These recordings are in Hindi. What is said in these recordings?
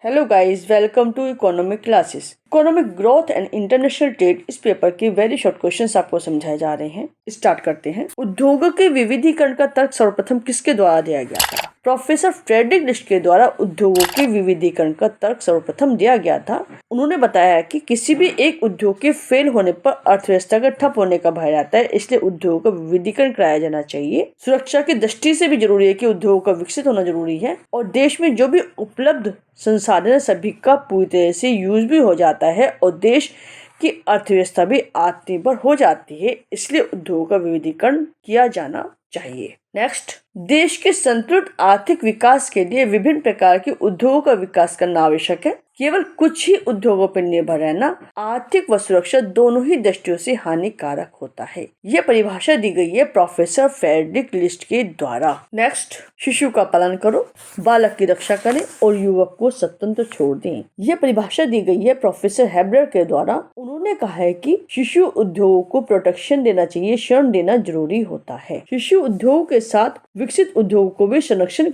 Hello guys, welcome to economic classes. Economic growth and international trade इस पेपर के वेरी शॉर्ट क्वेश्चंस आपको समझाए जा रहे हैं। स्टार्ट करते हैं। उद्योगों के विविधीकरण का तर्क सर्वप्रथम किसके द्वारा दिया गया था? प्रोफेसर फ्रेडरिक लिस्ट के द्वारा उद्योगों के विविधीकरण का तर्क सर्वप्रथम दिया गया था। उन्होंने बताया कि किसी भी एक उद्योग के फेल होने पर अर्थव्यवस्था का ठप होने का भय रहता है, इसलिए उद्योगों का विविधीकरण कराया जाना चाहिए। सुरक्षा की दृष्टि से भी जरूरी है कि उद्योगों का विकसित होना जरूरी है और देश में जो भी उपलब्ध संसाधन सभी का पूरी तरह से यूज भी हो जाता है और देश की अर्थव्यवस्था भी आत्मनिर्भर हो जाती है, इसलिए उद्योगों का विविधीकरण किया जाना चाहिए। नेक्स्ट, देश के संतुलित आर्थिक विकास के लिए विभिन्न प्रकार के उद्योगों का विकास करना आवश्यक है। केवल कुछ ही उद्योगों पर निर्भर रहना आर्थिक व सुरक्षा दोनों ही दृष्टियों से हानिकारक होता है। यह परिभाषा दी गई है प्रोफेसर फ्रेडरिक लिस्ट के द्वारा। नेक्स्ट, शिशु का पालन करो, बालक की रक्षा करें और युवक को स्वतंत्र छोड़ दें। यह परिभाषा दी गई है प्रोफेसर हेबलर के द्वारा। उन्होंने कहा है कि शिशु उद्योगों को प्रोटेक्शन देना चाहिए, शरण देना जरूरी होता है। शिशु उद्योग के साथ विकसित उद्योग को भी संरक्षण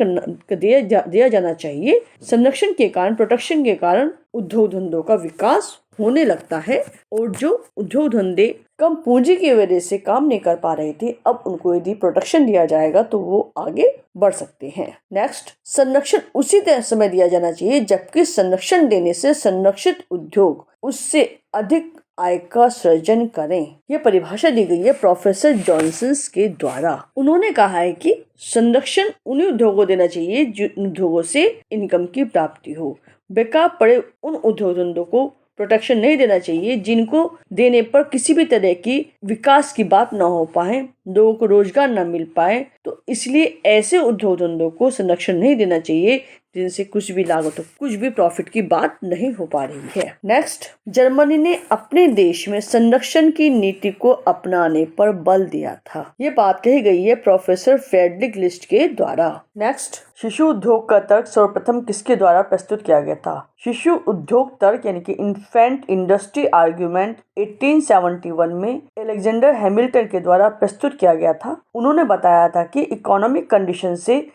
दिया जाना चाहिए। संरक्षण के कारण, प्रोटेक्शन के कारण उद्योग धंधों का विकास होने लगता है और जो उद्योग धंधे कम पूंजी की वजह से काम नहीं कर पा रहे थे, अब उनको यदि प्रोटेक्शन दिया जाएगा तो वो आगे बढ़ सकते हैं। नेक्स्ट, संरक्षण उसी समय दिया जाना चाहिए जबकि संरक्षण देने से संरक्षित उद्योग उससे अधिक आय का सृजन करें। यह परिभाषा दी गई है प्रोफेसर जॉनसन के द्वारा। उन्होंने कहा है कि संरक्षण उन्हीं उद्योगों को देना चाहिए जिन उद्योगों से इनकम की प्राप्ति हो। बेकार पड़े उन उद्योग धंधों को प्रोटेक्शन नहीं देना चाहिए जिनको देने पर किसी भी तरह की विकास की बात न हो पाए, लोगों को रोजगार न मिल पाए। तो इसलिए ऐसे उद्योग धंधों को संरक्षण नहीं देना चाहिए जिनसे कुछ भी लागत हो, कुछ भी प्रॉफिट की बात नहीं हो पा रही है। नेक्स्ट, जर्मनी ने अपने देश में संरक्षण की नीति को अपनाने पर बल दिया था। ये बात कही गई है प्रोफेसर फ्रेडरिक लिस्ट के द्वारा। नेक्स्ट, शिशु उद्योग का तर्क सर्वप्रथम किसके द्वारा प्रस्तुत किया गया था? शिशु उद्योग तर्क यानी कि इन्फेंट इंडस्ट्री आर्ग्यूमेंट 1871 में अलेक्जेंडर हैमिल्टन के द्वारा प्रस्तुत किया गया था। उन्होंने बताया था कि इकोनॉमिक कंडीशन से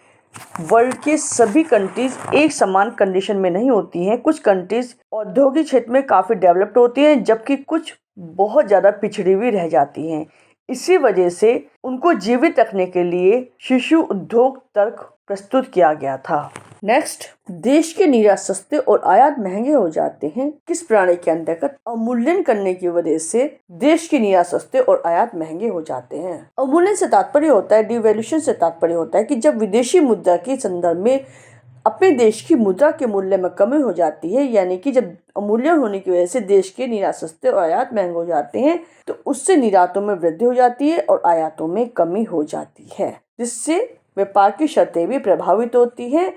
वर्ल्ड के सभी कंट्रीज एक समान कंडीशन में नहीं होती हैं। कुछ कंट्रीज औद्योगिक क्षेत्र में काफी डेवलप्ड होती हैं जबकि कुछ बहुत ज्यादा पिछड़ी हुई रह जाती हैं। इसी वजह से उनको जीवित रखने के लिए शिशु उद्योग तर्क प्रस्तुत किया गया था। नेक्स्ट, देश के निर्यात सस्ते और आयात महंगे हो जाते हैं। किस प्रणाली के अंतर्गत? अवमूल्यन करने की वजह से देश के निर्यात सस्ते और आयात महंगे हो जाते हैं। अवमूल्यन से तात्पर्य होता है, डिवैल्यूएशन से तात्पर्य होता है कि जब विदेशी मुद्रा के संदर्भ में अपने देश की मुद्रा के मूल्य में कमी हो जाती है, यानी कि जब अवमूल्यन होने की वजह से देश के निर्यात सस्ते और आयात महंगे हो जाते हैं तो उससे निर्यातों में वृद्धि हो जाती है और आयातों में कमी हो जाती है, जिससे व्यापार की शर्तें भी प्रभावित होती हैं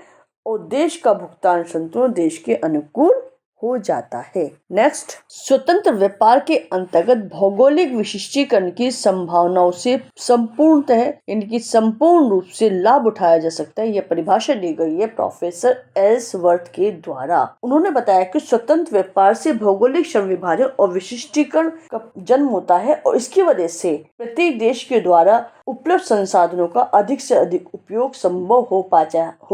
और देश का भुगतान संतुलन देश के अनुकूल हो जाता है। नेक्स्ट, स्वतंत्र व्यापार के अंतर्गत भौगोलिक विशिष्टीकरण की संभावनाओं से यानी कि संपूर्ण रूप से लाभ उठाया जा सकता है। यह परिभाषा दी गई है प्रोफेसर एल्सवर्थ के द्वारा। उन्होंने बताया कि स्वतंत्र व्यापार से भौगोलिक श्रम विभाजन और विशिष्टीकरण का जन्म होता है और इसकी वजह से प्रत्येक देश के द्वारा उपलब्ध संसाधनों का अधिक से अधिक उपयोग संभव हो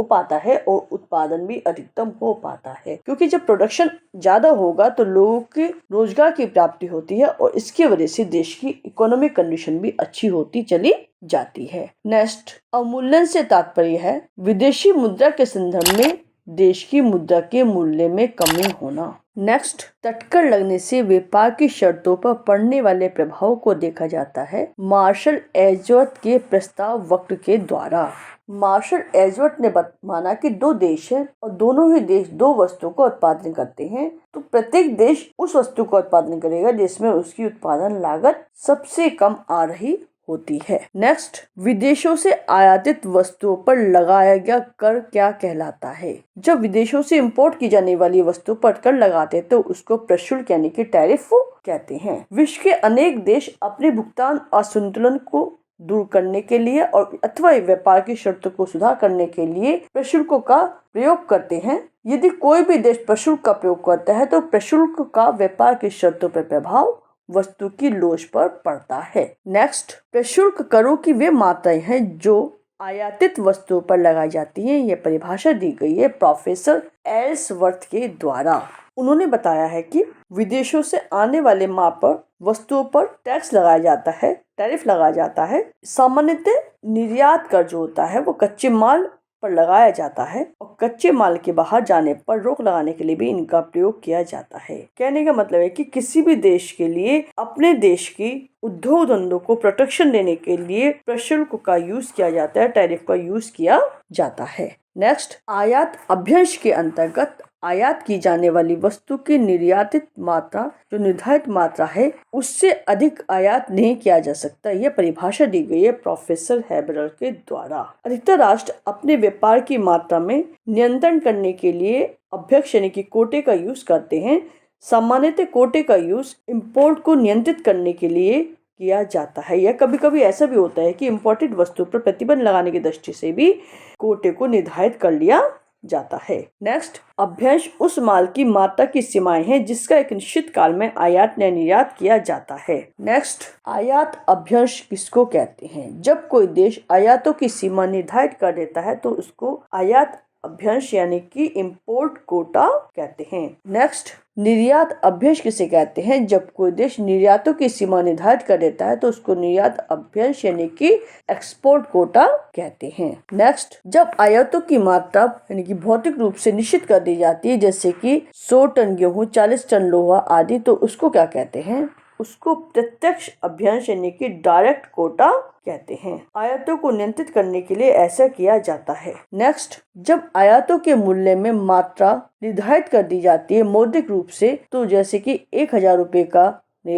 पाता है और उत्पादन भी अधिकतम हो पाता है, क्योंकि जब प्रोडक्शन ज्यादा होगा तो लोगों के रोजगार की प्राप्ति होती है और इसकी वजह से देश की इकोनॉमिक कंडीशन भी अच्छी होती चली जाती है। नेक्स्ट, अवमूल्यन से तात्पर्य है विदेशी मुद्रा के संदर्भ में देश की मुद्रा के मूल्य में कमी होना। नेक्स्ट, तटकर लगने से व्यापार की शर्तों पर पड़ने वाले प्रभाव को देखा जाता है मार्शल एजवर्थ के प्रस्ताव वक्र के द्वारा। मार्शल एजवर्थ ने माना कि दो देश हैं और दोनों ही देश दो वस्तुओं का उत्पादन करते हैं, तो प्रत्येक देश उस वस्तु का उत्पादन करेगा जिसमें उसकी उत्पादन लागत सबसे कम आ रही होती है। नेक्स्ट, विदेशों से आयातित वस्तुओं पर लगाया गया कर क्या कहलाता है? जब विदेशों से इंपोर्ट की जाने वाली वस्तु पर कर लगाते तो उसको प्रशुल्क यानी कि टैरिफ कहते हैं। विश्व के अनेक देश अपने भुगतान असंतुलन को दूर करने के लिए और अथवा व्यापार की शर्तों को सुधार करने के लिए प्रशुल्कों का प्रयोग करते हैं। यदि कोई भी देश प्रशुल्क का प्रयोग करता है तो प्रशुल्क का व्यापार की शर्तों पर प्रभाव वस्तु की लोच पर पड़ता है। नेक्स्ट, प्रशुल्क करों की वे मात्राएं हैं जो आयातित वस्तुओं पर लगाई जाती है। यह परिभाषा दी गई है प्रोफेसर एल्सवर्थ के द्वारा। उन्होंने बताया है कि विदेशों से आने वाले माल पर वस्तुओं पर टैक्स लगाया जाता है, टैरिफ लगाया जाता है। सामान्यतः निर्यात कर जो होता है वो कच्चे माल पर लगाया जाता है और कच्चे माल के बाहर जाने पर रोक लगाने के लिए भी इनका प्रयोग किया जाता है। कहने का मतलब है कि किसी भी देश के लिए अपने देश की उद्योग धंधों को प्रोटेक्शन देने के लिए प्रशुल्क का यूज किया जाता है, टैरिफ का यूज किया जाता है। नेक्स्ट, आयात अभ्यंश के अंतर्गत आयात की जाने वाली वस्तु की निर्यातित मात्रा जो निर्धारित मात्रा है उससे अधिक आयात नहीं किया जा सकता। यह परिभाषा दी गई है प्रोफेसर हैबरल के द्वारा। अधिकतर राष्ट्र अपने व्यापार की मात्रा में नियंत्रण करने के लिए अभ्यंश यानी कि कोटे का यूज करते हैं। सामान्यतः कोटे का यूज इंपोर्ट को नियंत्रित करने के लिए किया जाता है। यह कभी कभी ऐसा भी होता है कि इम्पोर्टेड वस्तु पर प्रतिबंध लगाने की दृष्टि से भी कोटे को निर्धारित कर लिया जाता है। नेक्स्ट, अभ्यंश उस माल की मात्रा की सीमाएं हैं जिसका एक निश्चित काल में आयात या निर्यात किया जाता है। नेक्स्ट, आयात अभ्यंश किसको कहते हैं? जब कोई देश आयातों की सीमा निर्धारित कर देता है तो उसको आयात अभ्यंश यानी कि इम्पोर्ट कोटा कहते हैं। नेक्स्ट, निर्यात अभ्यंश किसे कहते हैं? जब कोई देश निर्यातों की सीमा निर्धारित कर देता है तो उसको निर्यात अभ्यंश यानी कि एक्सपोर्ट कोटा कहते हैं। नेक्स्ट, जब आयातों की मात्रा यानी कि भौतिक रूप से निश्चित कर दी जाती है जैसे कि 100 टन गेहूं, 40 टन लोहा आदि, तो उसको क्या कहते हैं? उसको प्रत्यक्ष अभ्यंश यानी कि डायरेक्ट कोटा कहते हैं। आयातों को नियंत्रित करने के लिए ऐसा किया जाता है। नेक्स्ट, जब आयातों के मूल्य में मात्रा निर्धारित कर दी जाती है मौद्रिक रूप से, तो जैसे कि 1000 रुपए का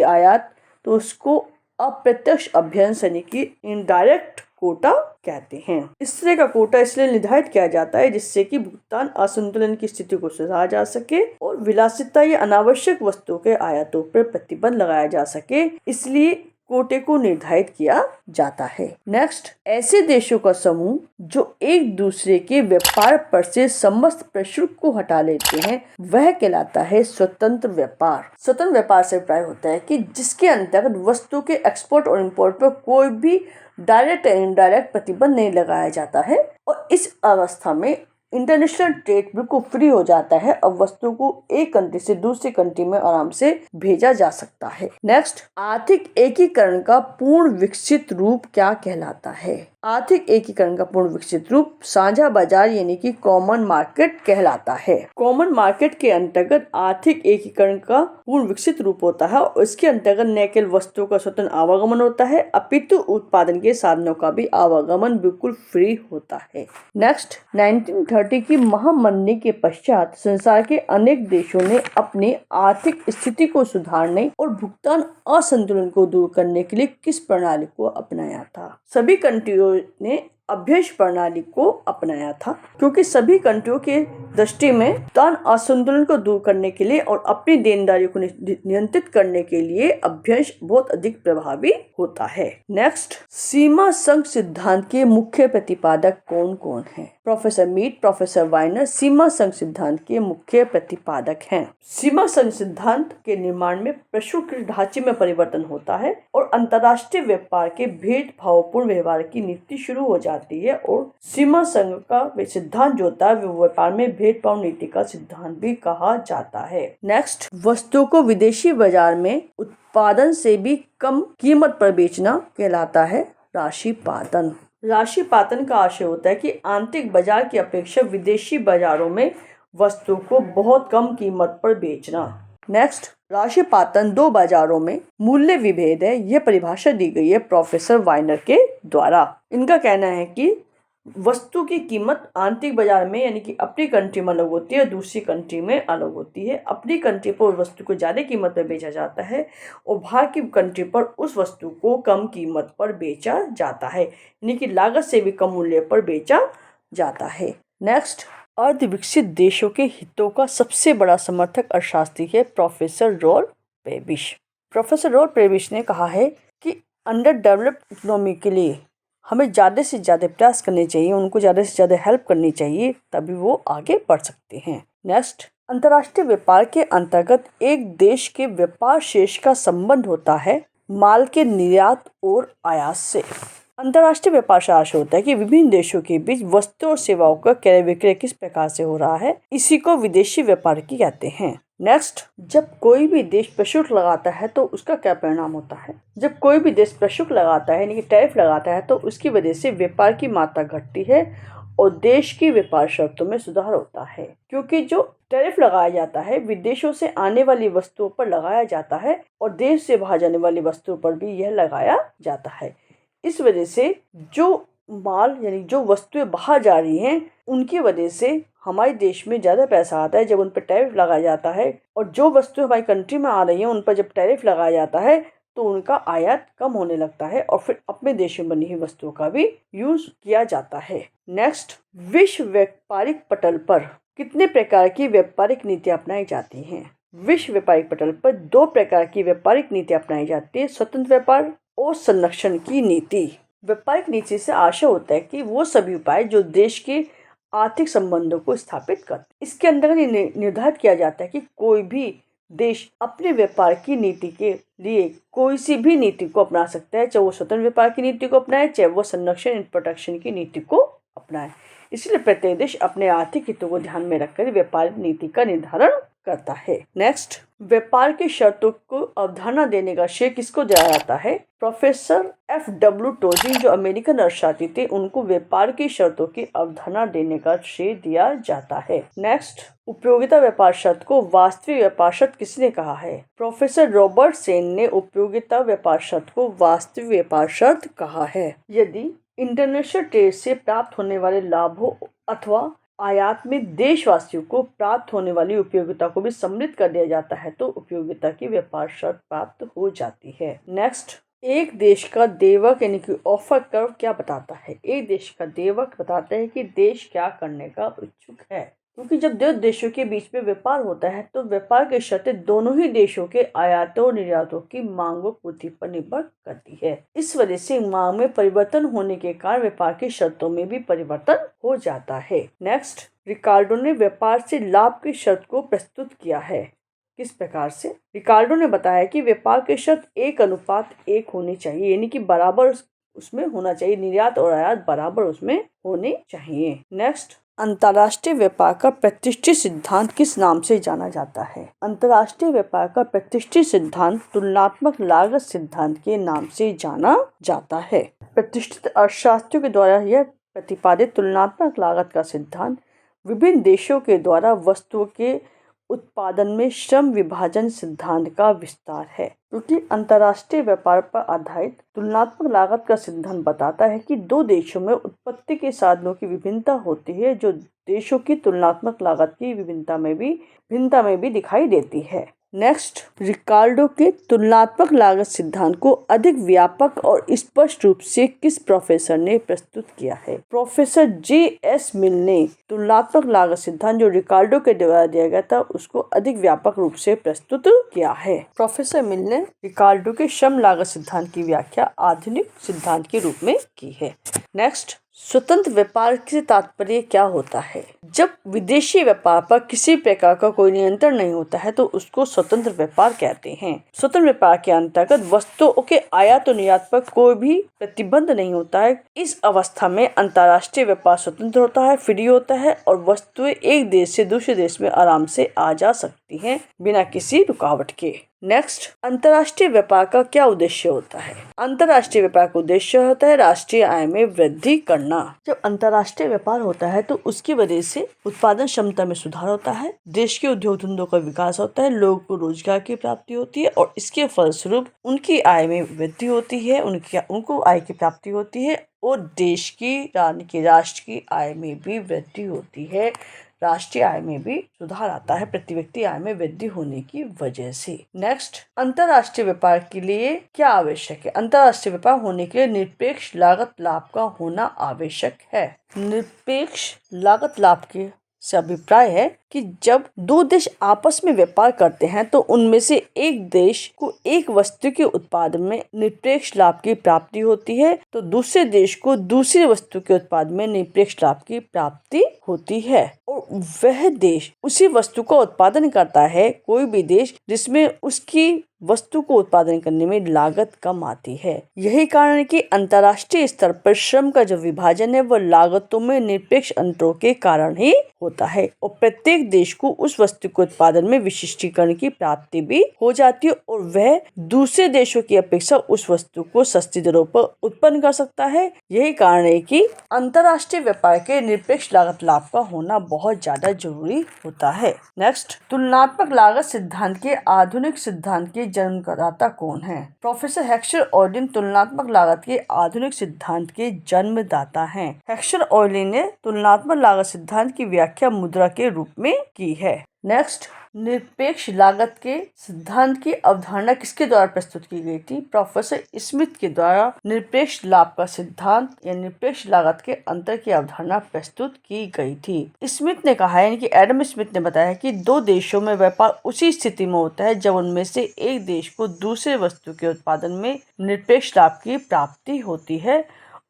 आयात, तो उसको अप्रत्यक्ष अभ्यंश यानी कि इनडायरेक्ट कोटा कहते हैं। इस तरह का कोटा इसलिए निर्धारित किया जाता है जिससे कि भुगतान असंतुलन की स्थिति को सुधारा जा सके और विलासिता या अनावश्यक वस्तुओं के आयातों पर प्रतिबंध लगाया जा सके, इसलिए कोटे को निर्धारित किया जाता है। नेक्स्ट, ऐसे देशों का समूह जो एक दूसरे के व्यापार पर से समस्त प्रशुल्क को हटा लेते हैं वह कहलाता है स्वतंत्र व्यापार। स्वतंत्र व्यापार से अभिप्राय होता है कि जिसके अंतर्गत वस्तु के एक्सपोर्ट और इंपोर्ट पर कोई भी डायरेक्ट या इनडायरेक्ट प्रतिबंध नहीं लगाया जाता है और इस अवस्था में इंटरनेशनल ट्रेड बिल्कुल फ्री हो जाता है। अब वस्तु को एक कंट्री से दूसरी कंट्री में आराम से भेजा जा सकता है। नेक्स्ट, आर्थिक एकीकरण का पूर्ण विकसित रूप क्या कहलाता है? आर्थिक एकीकरण का पूर्ण विकसित रूप साझा बाजार यानी कि कॉमन मार्केट कहलाता है। कॉमन मार्केट के अंतर्गत आर्थिक एकीकरण का पूर्ण विकसित रूप होता है और इसके अंतर्गत न केवल वस्तुओं का स्वतंत्र आवागमन होता है अपितु उत्पादन के साधनों का भी आवागमन बिल्कुल फ्री होता है। नेक्स्ट, 1930 की महामंदी के पश्चात संसार के अनेक देशों ने अपनी आर्थिक स्थिति को सुधारने और भुगतान असंतुलन को दूर करने के लिए किस प्रणाली को अपनाया था? सभी कंट्रियों ने अभ्यंश प्रणाली को अपनाया था क्योंकि सभी कंट्रियों के दृष्टि में भुगतान असंतुलन को दूर करने के लिए और अपनी देनदारी को नियंत्रित करने के लिए अभ्यंश बहुत अधिक प्रभावी होता है। नेक्स्ट, सीमा संघ सिद्धांत के मुख्य प्रतिपादक कौन कौन हैं? प्रोफेसर मीट, प्रोफेसर वाइनर सीमा संघ सिद्धांत के मुख्य प्रतिपादक हैं। सीमा संघ सिद्धांत के निर्माण में प्रशुल्क ढांचे में परिवर्तन होता है और अंतर्राष्ट्रीय व्यापार के भेदभावपूर्ण व्यवहार की नीति शुरू हो जाती है और सीमा संघ का सिद्धांत जो होता है वो व्यापार में भेदभाव नीति का सिद्धांत भी कहा जाता है। नेक्स्ट, वस्तुओं को विदेशी बाजार में उत्पादन से भी कम कीमत पर बेचना कहलाता है राशिपातन। राशिपातन का आशय होता है कि आंतरिक बाजार की अपेक्षा विदेशी बाजारों में वस्तु को बहुत कम कीमत पर बेचना। नेक्स्ट, राशिपातन दो बाजारों में मूल्य विभेद है। यह परिभाषा दी गई है प्रोफेसर वाइनर के द्वारा। इनका कहना है कि वस्तु की कीमत आंतरिक बाजार में यानी कि अपनी कंट्री में अलग होती है, दूसरी कंट्री में अलग होती है। अपनी कंट्री पर वस्तु को ज्यादा कीमत पर बेचा जाता है और बाहर की कंट्री पर उस वस्तु को कम कीमत पर बेचा जाता है, यानी कि लागत से भी कम मूल्य पर बेचा जाता है। नेक्स्ट, अर्धविकसित देशों के हितों का सबसे बड़ा समर्थक अर्थशास्त्री है प्रोफेसर रॉल पेबिश। प्रोफेसर रॉल पेबिश ने कहा है कि अंडर डेवलप्ड इकोनॉमी के लिए हमें ज़्यादा से ज़्यादा प्रयास करने चाहिए, उनको ज़्यादा से ज़्यादा हेल्प करनी चाहिए, तभी वो आगे बढ़ सकते हैं। नेक्स्ट, अंतर्राष्ट्रीय व्यापार के अंतर्गत एक देश के व्यापार शेष का संबंध होता है माल के निर्यात और आयात से। अंतर्राष्ट्रीय व्यापार से आशय होता है कि विभिन्न देशों के बीच वस्तु और सेवाओं का क्रय विक्रय किस प्रकार से हो रहा है, इसी को विदेशी व्यापार की कहते हैं। नेक्स्ट, जब कोई भी देश प्रशुल्क लगाता है तो उसका क्या परिणाम होता है। जब कोई भी देश प्रशुल्क लगाता है यानी कि टैरिफ लगाता है तो उसकी वजह से व्यापार की मात्रा घटती है और देश की व्यापार शर्तों में सुधार होता है, क्योंकि जो टैरिफ लगाया जाता है विदेशों से आने वाली वस्तुओं पर लगाया जाता है और देश से बाहर जाने वाली वस्तुओं पर भी यह लगाया जाता है। इस वजह से जो माल यानी जो वस्तुएं बाहर जा रही हैं उनकी वजह से हमारे देश में ज़्यादा पैसा आता है जब उन पर टैरिफ लगाया जाता है, और जो वस्तुएं हमारी कंट्री में आ रही हैं उन पर जब टैरिफ लगाया जाता है तो उनका आयात कम होने लगता है और फिर अपने देश में बनी हुई वस्तुओं का भी यूज किया जाता है। नेक्स्ट, विश्व व्यापारिक पटल पर कितने प्रकार की व्यापारिक नीतियां अपनाई जाती हैं। विश्व व्यापारिक पटल पर 2 प्रकार की व्यापारिक नीतियां अपनाई जाती है, स्वतंत्र व्यापार और संरक्षण की नीति। व्यापारिक नीति से आशय होता है कि वो सभी उपाय जो देश के आर्थिक संबंधों को स्थापित करते। इसके अंदर निर्धारित किया जाता है कि कोई भी देश अपने व्यापार की नीति के लिए कोई सी भी नीति को अपना सकता है, चाहे वो स्वतंत्र व्यापार की नीति को अपनाए, चाहे वो संरक्षण एंड प्रोटेक्शन की नीति को अपनाए। इसलिए प्रत्येक देश अपने आर्थिक हितों को ध्यान में रखकर व्यापार नीति का निर्धारण करता है। नेक्स्ट, व्यापार की शर्तों को अवधारणा देने का श्रेय किसको दिया जाता है। Professor F.W. टोजी जो अमेरिकन अर्थशास्त्री थे उनको व्यापार की शर्तों की अवधारणा देने का श्रेय दिया जाता है। नेक्स्ट, उपयोगिता व्यापार शर्त को वास्तविक व्यापार शर्त किसने कहा है। प्रोफेसर रॉबर्ट सेन ने उपयोगिता व्यापार शर्त को वास्तविक व्यापार शर्त कहा है। यदि इंटरनेशनल ट्रेड से प्राप्त होने वाले लाभों अथवा आयात में देशवासियों को प्राप्त होने वाली उपयोगिता को भी सम्मिलित कर दिया जाता है तो उपयोगिता की व्यापार शर्त प्राप्त हो जाती है। नेक्स्ट, एक देश का देवक यानी कि ऑफर कर्व क्या बताता है। एक देश का देवक बताता है कि देश क्या करने का इच्छुक है, क्योंकि जब 2 देशों के बीच में व्यापार होता है तो व्यापार की शर्तें दोनों ही देशों के आयातों और निर्यातों की मांग व पूर्ति पर निर्भर करती है। इस वजह से मांग में परिवर्तन होने के कारण व्यापार की शर्तों में भी परिवर्तन हो जाता है। नेक्स्ट, रिकार्डो ने व्यापार से लाभ की शर्त को प्रस्तुत किया है। किस प्रकार से। रिकार्डो ने बताया कि व्यापार की शर्त 1:1 होनी चाहिए, यानी कि बराबर उसमें होना चाहिए, निर्यात और आयात बराबर उसमें होने चाहिए। नेक्स्ट, अंतर्राष्ट्रीय व्यापार का प्रतिष्ठित सिद्धांत किस नाम से जाना जाता है। अंतर्राष्ट्रीय व्यापार का प्रतिष्ठित सिद्धांत तुलनात्मक लागत सिद्धांत के नाम से जाना जाता है। प्रतिष्ठित अर्थशास्त्रियों के द्वारा यह प्रतिपादित तुलनात्मक लागत का सिद्धांत विभिन्न देशों के द्वारा वस्तुओं के उत्पादन में श्रम विभाजन सिद्धांत का विस्तार है, क्योंकि अंतर्राष्ट्रीय व्यापार पर आधारित तुलनात्मक लागत का सिद्धांत बताता है कि 2 देशों में उत्पत्ति के साधनों की विभिन्नता होती है जो देशों की तुलनात्मक लागत की भिन्नता में भी दिखाई देती है। नेक्स्ट, रिकार्डो के तुलनात्मक लागत सिद्धांत को अधिक व्यापक और स्पष्ट रूप से किस प्रोफेसर ने प्रस्तुत किया है। Professor J.S. मिल ने तुलनात्मक लागत सिद्धांत जो रिकार्डो के द्वारा दिया गया था उसको अधिक व्यापक रूप से प्रस्तुत किया है। प्रोफेसर मिल ने रिकार्डो के श्रम लागत सिद्धांत की व्याख्या आधुनिक सिद्धांत के रूप में की है। नेक्स्ट, स्वतंत्र व्यापार से तात्पर्य क्या होता है। जब विदेशी व्यापार पर किसी प्रकार का कोई नियंत्रण नहीं होता है तो उसको स्वतंत्र व्यापार कहते हैं। स्वतंत्र व्यापार के अंतर्गत वस्तुओं के आयात और निर्यात पर कोई भी प्रतिबंध नहीं होता है। इस अवस्था में अंतर्राष्ट्रीय व्यापार स्वतंत्र होता है, फ्री होता है और वस्तुएं एक देश से दूसरे देश में आराम से आ जा सकती हैं बिना किसी रुकावट के। नेक्स्ट, अंतर्राष्ट्रीय व्यापार का क्या उद्देश्य होता है। अंतर्राष्ट्रीय व्यापार का उद्देश्य होता है राष्ट्रीय आय में वृद्धि करना। जब अंतर्राष्ट्रीय व्यापार होता है तो उसकी वजह से उत्पादन क्षमता में सुधार होता है, देश के उद्योग धंधों का विकास होता है, लोगों को रोजगार की प्राप्ति होती है और इसके फलस्वरूप उनकी आय में वृद्धि होती है, उनको आय की प्राप्ति होती है और देश की राष्ट्र की आय में भी वृद्धि होती है। राष्ट्रीय आय में भी सुधार आता है प्रति व्यक्ति आय में वृद्धि होने की वजह से। नेक्स्ट, अंतर्राष्ट्रीय व्यापार के लिए क्या आवश्यक है। अंतर्राष्ट्रीय व्यापार होने के लिए निरपेक्ष लागत लाभ का होना आवश्यक है। निरपेक्ष लागत लाभ के से अभिप्राय है कि जब दो देश आपस में व्यापार करते हैं तो उनमें से एक देश को एक वस्तु के उत्पादन में निरपेक्ष लाभ की प्राप्ति होती है तो दूसरे देश को दूसरी वस्तु के उत्पादन में निरपेक्ष लाभ की प्राप्ति होती है। और वह देश उसी वस्तु का उत्पादन करता है, कोई भी देश जिसमें उसकी वस्तु को उत्पादन करने में लागत कम आती है। यही कारण है कि अंतर्राष्ट्रीय स्तर पर श्रम का जो विभाजन है वह लागतों में निरपेक्ष अंतरों के कारण ही होता है और प्रत्येक देश को उस वस्तु के उत्पादन में विशिष्टीकरण की प्राप्ति भी हो जाती है और वह दूसरे देशों की अपेक्षा उस वस्तु को सस्ती दरों पर उत्पन्न कर सकता है। यही कारण है कि अंतर्राष्ट्रीय व्यापार के निरपेक्ष लागत लाभ का होना बहुत ज्यादा जरूरी होता है। नेक्स्ट, तुलनात्मक लागत सिद्धांत के आधुनिक सिद्धांत के जन्मदाता कौन है? प्रोफेसर हेक्सचर ऑयलिन तुलनात्मक लागत के आधुनिक सिद्धांत के जन्मदाता हैं। हेक्सचर ऑयलिन ने तुलनात्मक लागत सिद्धांत की व्याख्या मुद्रा के रूप में की है। नेक्स्ट, निरपेक्ष लागत के सिद्धांत की अवधारणा किसके द्वारा प्रस्तुत की गई थी? प्रोफेसर स्मिथ के द्वारा निरपेक्ष लाभ का सिद्धांत या निरपेक्ष लागत के अंतर की अवधारणा प्रस्तुत की गई थी। स्मिथ ने कहा है कि एडम स्मिथ ने बताया कि दो देशों में व्यापार उसी स्थिति में होता है जब उनमें से एक देश को दूसरे वस्तु के उत्पादन में निरपेक्ष लाभ की प्राप्ति होती है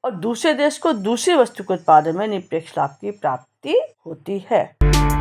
और दूसरे देश को दूसरी वस्तु के उत्पादन में निरपेक्ष लाभ की प्राप्ति होती है।